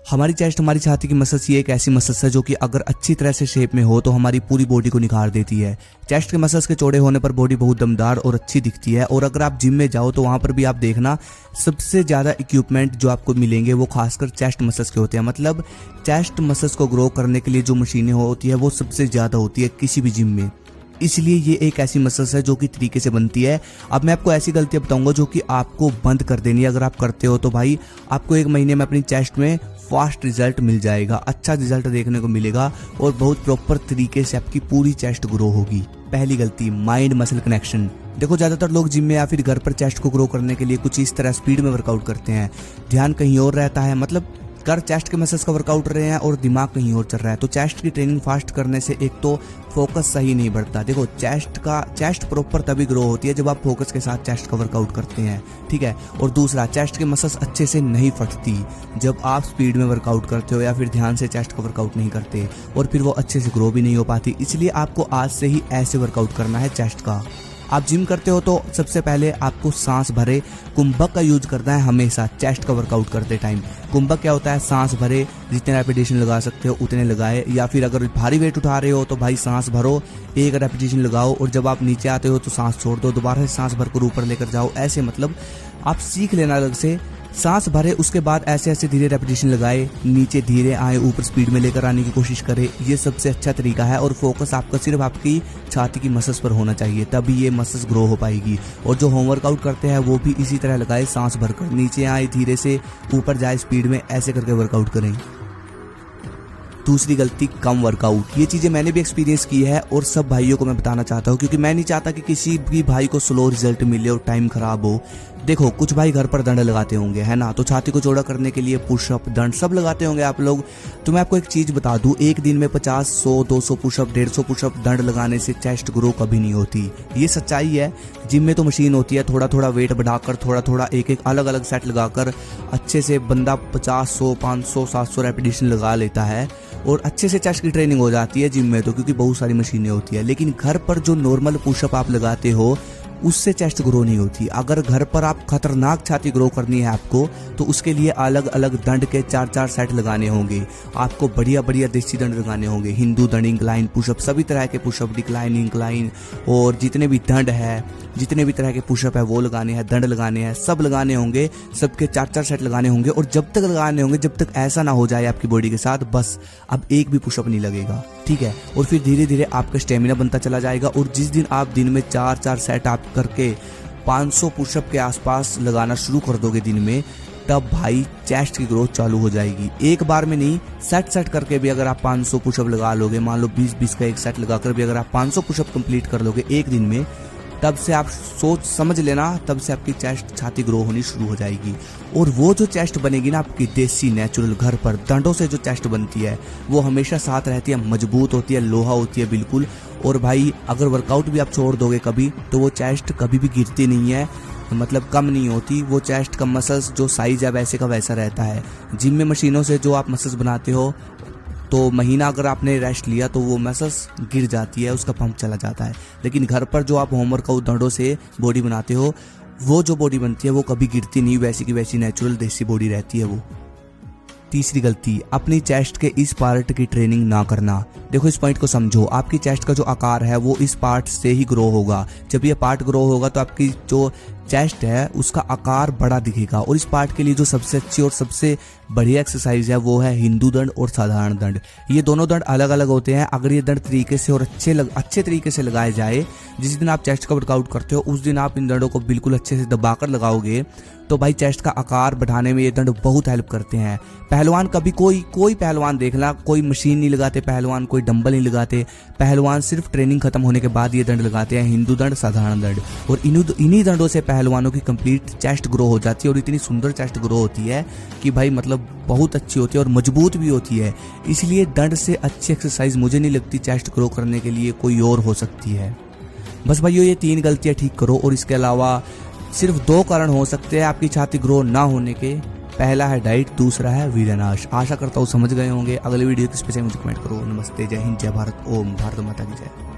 हमारी चेस्ट, हमारी छाती की मसल्स ये एक ऐसी मसल्स है जो कि अगर अच्छी तरह से शेप में हो तो हमारी पूरी बॉडी को निखार देती है। चेस्ट के मसल्स के चौड़े होने पर बॉडी बहुत दमदार और अच्छी दिखती है। और अगर आप जिम में जाओ तो वहां पर भी आप देखना सबसे ज़्यादा इक्विपमेंट जो आपको मिलेंगे वो खासकर चेस्ट मसल्स के होते हैं। मतलब चेस्ट मसल्स को ग्रो करने के लिए जो मशीनें होती है वो सबसे ज़्यादा होती है किसी भी जिम में। इसलिए ये एक ऐसी मसल्स है जो कि तरीके से बनती है। अब मैं आपको ऐसी गलतियां बताऊंगा जो कि आपको बंद कर देनी है। अगर आप करते हो तो भाई आपको 1 महीने में अपनी चेस्ट में फास्ट रिजल्ट मिल जाएगा, अच्छा रिजल्ट देखने को मिलेगा और बहुत प्रॉपर तरीके से आपकी पूरी चेस्ट ग्रो होगी। पहली गलती, माइंड मसल कनेक्शन। देखो ज़्यादातर लोग जिम में या फिर घर पर चेस्ट को ग्रो करने के लिए कुछ इस तरह स्पीड में वर्कआउट करते हैं, ध्यान कहीं और रहता है। मतलब कर चेस्ट के मसल्स का वर्कआउट रहे हैं और दिमाग कहीं और चल रहा है। तो चेस्ट की ट्रेनिंग फास्ट करने से एक तो फोकस सही नहीं बढ़ता। देखो चेस्ट प्रॉपर तभी ग्रो होती है जब आप फोकस के साथ चेस्ट का वर्कआउट करते हैं, ठीक है। और दूसरा, चेस्ट के मसल्स अच्छे से नहीं फटती जब आप स्पीड में वर्कआउट करते हो या फिर ध्यान से चेस्ट का वर्कआउट नहीं करते, और फिर वो अच्छे से ग्रो भी नहीं हो पाती। इसलिए आपको आज से ही ऐसे वर्कआउट करना है चेस्ट का। आप जिम करते हो तो सबसे पहले आपको सांस भरे कुंभक का यूज करना है हमेशा चेस्ट का वर्कआउट करते टाइम। कुंभक क्या होता है? सांस भरे, जितने रेपिटेशन लगा सकते हो उतने लगाए, या फिर अगर भारी वेट उठा रहे हो तो भाई सांस भरो, 1 रेपिटेशन लगाओ और जब आप नीचे आते हो तो सांस छोड़ दो, दोबारा से सांस भरकर ऊपर लेकर जाओ। ऐसे मतलब आप सीख लेना अलग से, सांस भरे उसके बाद ऐसे ऐसे धीरे रेपिटेशन लगाए, नीचे धीरे आए, ऊपर स्पीड में लेकर आने की कोशिश करें। ये सबसे अच्छा तरीका है और फोकस आपका सिर्फ आपकी छाती की मसल्स पर होना चाहिए, तभी ये मसल्स ग्रो हो पाएगी। और जो होम वर्कआउट करते हैं वो भी इसी तरह लगाए, सांस भरकर नीचे आए, धीरे से ऊपर जाए स्पीड में, ऐसे करके वर्कआउट करें। दूसरी गलती, कम वर्कआउट। ये चीज़ें मैंने भी एक्सपीरियंस की है और सब भाइयों को मैं बताना चाहता हूँ, क्योंकि मैं नहीं चाहता कि किसी भी भाई को स्लो रिजल्ट मिले और टाइम खराब हो। देखो कुछ भाई घर पर दंड लगाते होंगे, है ना, तो छाती को चौड़ा करने के लिए पुशअप, दंड सब लगाते होंगे आप लोग। तो मैं आपको एक चीज़ बता दूं, एक दिन में 50, 100, 200 पुशअप, 150 पुशअप, दंड लगाने से चेस्ट ग्रो कभी नहीं होती। ये सच्चाई है। जिम में तो मशीन होती है, थोड़ा थोड़ा वेट बढ़ाकर, थोड़ा थोड़ा एक अलग अलग सेट लगाकर अच्छे से बंदा 50, 100, 500, 700 रेपिटेशन लगा लेता है और अच्छे से चेस्ट की ट्रेनिंग हो जाती है जिम में तो, क्योंकि बहुत सारी मशीनें होती है। लेकिन घर पर जो नॉर्मल पुशअप आप लगाते हो उससे चेस्ट ग्रो नहीं होती। अगर घर पर आप खतरनाक छाती ग्रो करनी है आपको तो उसके लिए अलग अलग दंड के 4-4 सेट लगाने होंगे। आपको बढ़िया बढ़िया देसी दंड लगाने होंगे, हिंदू दंड, इंक्लाइन पुशअप, सभी तरह के पुशअप, डिक्लाइन, इंक्लाइन, और जितने भी दंड है, जितने भी तरह के पुशअप है वो लगाने हैं, दंड लगाने हैं, सब लगाने होंगे, सबके 4-4 सेट लगाने होंगे। और जब तक लगाने होंगे जब तक ऐसा ना हो जाए आपकी बॉडी के साथ बस अब एक भी पुशअप नहीं लगेगा, ठीक है। और फिर धीरे धीरे आपका स्टेमिना बनता चला जाएगा और जिस दिन आप दिन में 4-4 सेट आप करके 500 पुशअप के आसपास लगाना शुरू कर दोगे दिन में, तब भाई चेस्ट की ग्रोथ चालू हो जाएगी। एक बार में नहीं, सेट करके भी अगर आप 500 पुशअप लगा लोगे, मान लो 20-20 का एक सेट लगाकर भी अगर आप 500 पुशअप कंप्लीट कर लोगे एक दिन में, तब से आप सोच समझ लेना, तब से आपकी चेस्ट, छाती ग्रो होनी शुरू हो जाएगी। और वो जो चेस्ट बनेगी ना आपकी देसी नेचुरल घर पर दंडों से जो चेस्ट बनती है वो हमेशा साथ रहती है, मजबूत होती है, लोहा होती है बिल्कुल। और भाई अगर वर्कआउट भी आप छोड़ दोगे कभी तो वो चेस्ट कभी भी गिरती नहीं है, मतलब कम नहीं होती। वो चेस्ट का मसल्स जो साइज है वैसे का वैसा रहता है। जिम में मशीनों से जो आप मसल्स बनाते हो तो महीना अगर आपने रेस्ट लिया तो वो मसल्स गिर जाती है, उसका पंप चला जाता है। लेकिन घर पर जो आप होमवर्कआउट दंडों से बॉडी बनाते हो वो जो बॉडी बनती है वो कभी गिरती नहीं, वैसी की वैसी नेचुरल देसी बॉडी रहती है वो। तीसरी गलती, अपनी चेस्ट के इस पार्ट की ट्रेनिंग ना करना। देखो इस पॉइंट को समझो, आपकी चेस्ट का जो आकार है वो इस पार्ट से ही ग्रो होगा। जब ये पार्ट ग्रो होगा तो आपकी जो चेस्ट है उसका आकार बड़ा दिखेगा। और इस पार्ट के लिए जो सबसे अच्छी और सबसे बढ़िया एक्सरसाइज है वो है हिंदू दंड और साधारण दंड। ये दोनों दंड अलग अलग होते हैं। अगर ये दंड तरीके से और अच्छे तरीके से लगाए जाए, जिस दिन आप चेस्ट का वर्कआउट करते हो उस दिन आप इन दंडों को बिल्कुल अच्छे से दबाकर लगाओगे तो भाई चेस्ट का आकार बढ़ाने में ये दंड बहुत हेल्प करते हैं। पहलवान कभी कोई पहलवान देखना, कोई मशीन नहीं लगाते पहलवान, कोई डंबल नहीं लगाते पहलवान, सिर्फ ट्रेनिंग खत्म होने के बाद ये दंड लगाते हैं, हिंदू दंड, साधारण दंड। और इन्हीं दंडों से पहलवानों की कंप्लीट चेस्ट ग्रो हो जाती है और इतनी सुंदर चेस्ट ग्रो होती है कि भाई मतलब बहुत अच्छी होती है और मजबूत भी होती है। इसलिए दंड से अच्छी एक्सरसाइज मुझे नहीं लगती चेस्ट ग्रो करने के लिए कोई और हो सकती है। बस भाइयों ये 3 गलतियां ठीक करो। और इसके अलावा सिर्फ 2 कारण हो सकते हैं आपकी छाती ग्रो ना होने के। पहला है डाइट, दूसरा है वीर्यनाश। आशा करता हूँ समझ गए होंगे। अगले वीडियो किस पे से मुझे कमेंट करो। नमस्ते, जय हिंद, जय भारत, ओम भारत माता की जय।